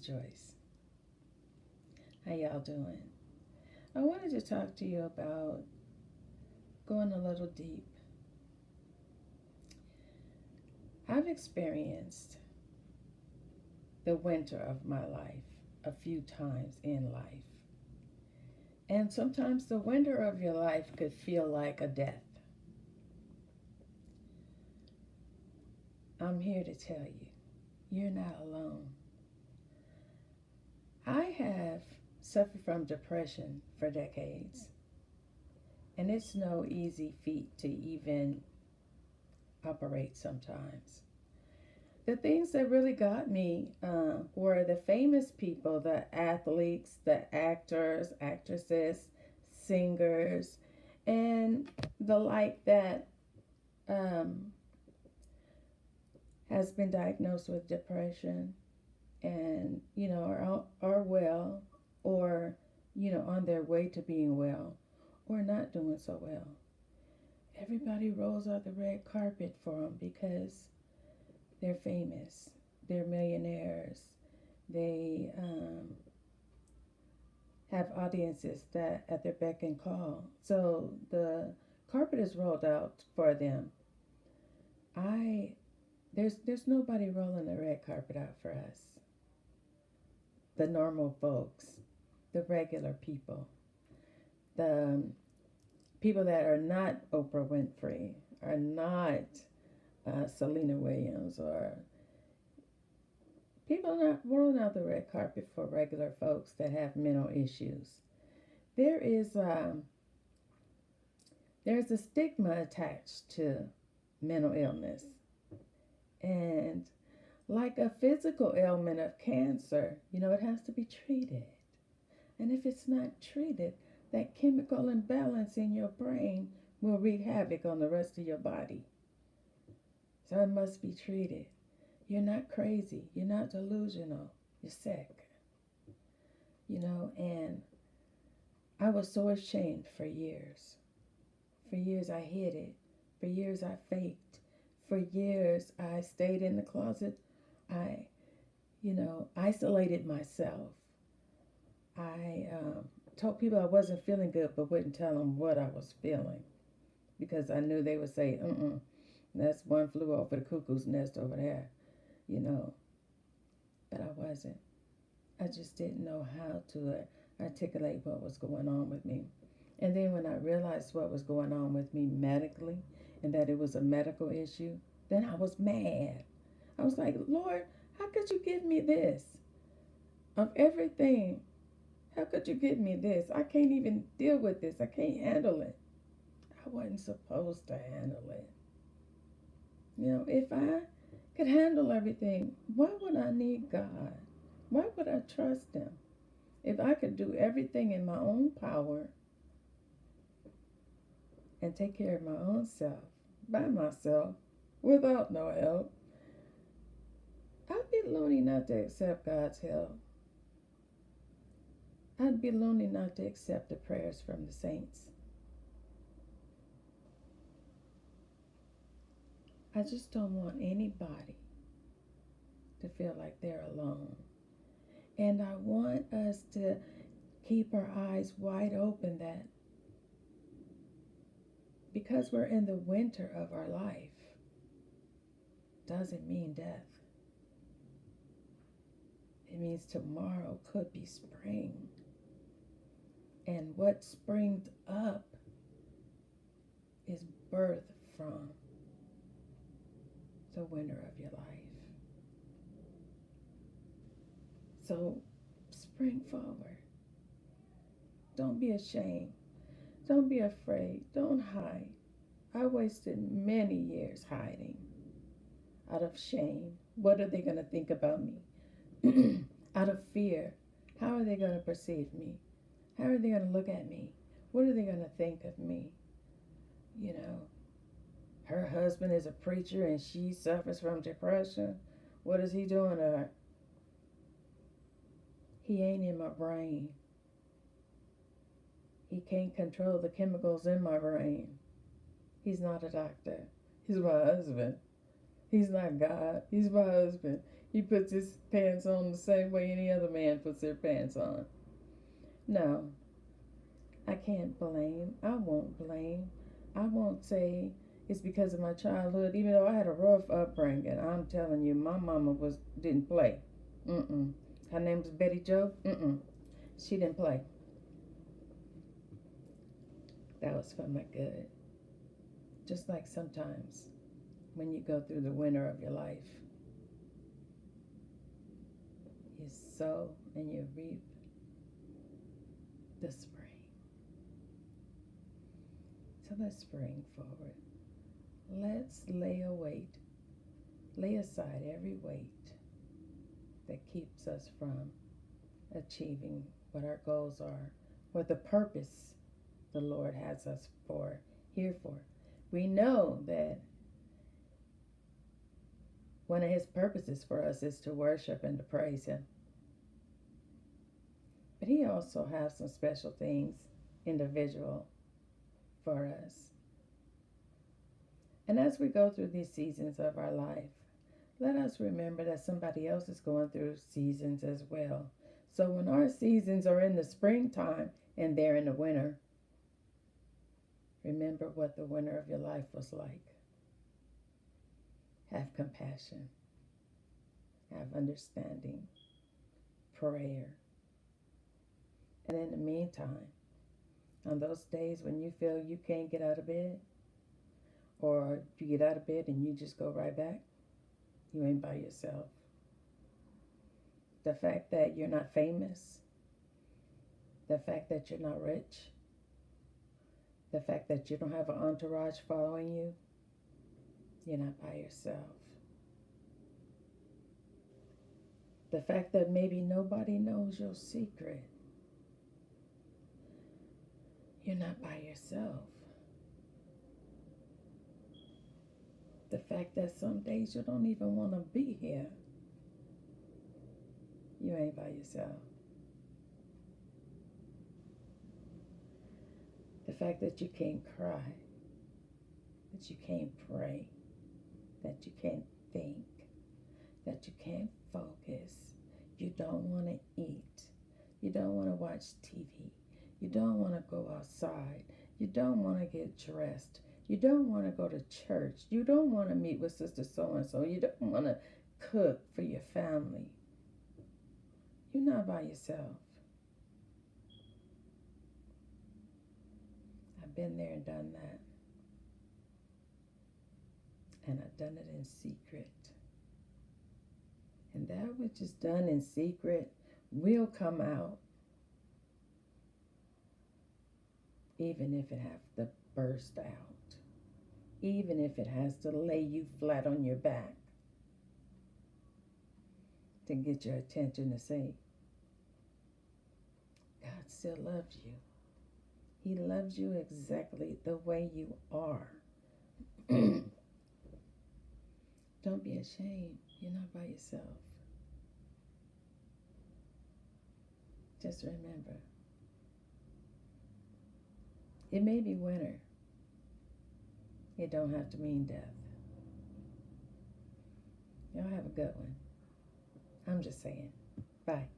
Joyce. How y'all doing? I wanted to talk to you about going a little deep. I've experienced the winter of my life a few times in life. And sometimes the winter of your life could feel like a death. I'm here to tell you, you're not alone. I have suffered from depression for decades, and it's no easy feat to even operate sometimes. The things that really got me were the famous people, the athletes, the actors, actresses, singers, and the like that um, has been diagnosed with depression and, are well or, on their way to being well or not doing so well. Everybody rolls out the red carpet for them because they're famous, they're millionaires, they have audiences that at their beck and call. So the carpet is rolled out for them. I there's nobody rolling the red carpet out for us. The normal folks, the regular people, the people that are not Oprah Winfrey, are not Selena Williams, or people are not rolling out the red carpet for regular folks that have mental issues. There is there's a stigma attached to mental illness, and like a physical ailment of cancer, it has to be treated. And if it's not treated, that chemical imbalance in your brain will wreak havoc on the rest of your body. So it must be treated. You're not crazy. You're not delusional. You're sick. And I was so ashamed for years. For years I hid it. For years I faked. For years I stayed in the closet. I, isolated myself. I told people I wasn't feeling good, but wouldn't tell them what I was feeling because I knew they would say, that's one flew over the cuckoo's nest over there, you know. But I wasn't. I just didn't know how to articulate what was going on with me. And then when I realized what was going on with me medically and that it was a medical issue, then I was mad. I was like, Lord, how could you give me this? Of everything, how could you give me this? I can't even deal with this. I can't handle it. I wasn't supposed to handle it. If I could handle everything, why would I need God? Why would I trust Him? If I could do everything in my own power and take care of my own self, by myself, without no help, I'd be lonely not to accept God's help. I'd be lonely not to accept the prayers from the saints. I just don't want anybody to feel like they're alone. And I want us to keep our eyes wide open that because we're in the winter of our life doesn't mean death. It means tomorrow could be spring. And what springed up is birth from the winter of your life. So spring forward. Don't be ashamed. Don't be afraid. Don't hide. I wasted many years hiding out of shame. What are they going to think about me? Out of fear. How are they going to perceive me? How are they going to look at me? What are they going to think of me? Her husband is a preacher and she suffers from depression. What is he doing to her? He ain't in my brain. He can't control the chemicals in my brain. He's not a doctor. He's my husband. He's not God. He's my husband. He puts his pants on the same way any other man puts their pants on. No, I can't blame. I won't blame. I won't say it's because of my childhood, even though I had a rough upbringing. I'm telling you, my mama didn't play. Mm-mm. Her name was Betty Joe. Mm-mm. She didn't play. That was for my good. Just like sometimes when you go through the winter of your life, you sow and you reap the spring. So let's spring forward. Let's lay aside every weight that keeps us from achieving what our goals are, what the purpose the Lord has us here for. We know that one of his purposes for us is to worship and to praise him. But he also has some special things individual for us. And as we go through these seasons of our life, let us remember that somebody else is going through seasons as well. So when our seasons are in the springtime and they're in the winter, remember what the winter of your life was like. Have compassion, have understanding, prayer. And in the meantime, on those days when you feel you can't get out of bed, or you get out of bed and you just go right back, you ain't by yourself. The fact that you're not famous, the fact that you're not rich, the fact that you don't have an entourage following you, you're not by yourself. The fact that maybe nobody knows your secret, you're not by yourself. The fact that some days you don't even want to be here, you ain't by yourself. The fact that you can't cry, that you can't pray, that you can't think, that you can't focus, you don't want to eat, you don't want to watch TV, you don't want to go outside, you don't want to get dressed, you don't want to go to church, you don't want to meet with Sister So-and-so, you don't want to cook for your family. You're not by yourself. I've been there and done that. And I've done it in secret. And that which is done in secret will come out, even if it has to burst out, even if it has to lay you flat on your back to get your attention to say, God still loves you. He loves you exactly the way you are. Don't be ashamed. You're not by yourself. Just remember, it may be winter. It don't have to mean death. Y'all have a good one. I'm just saying. Bye.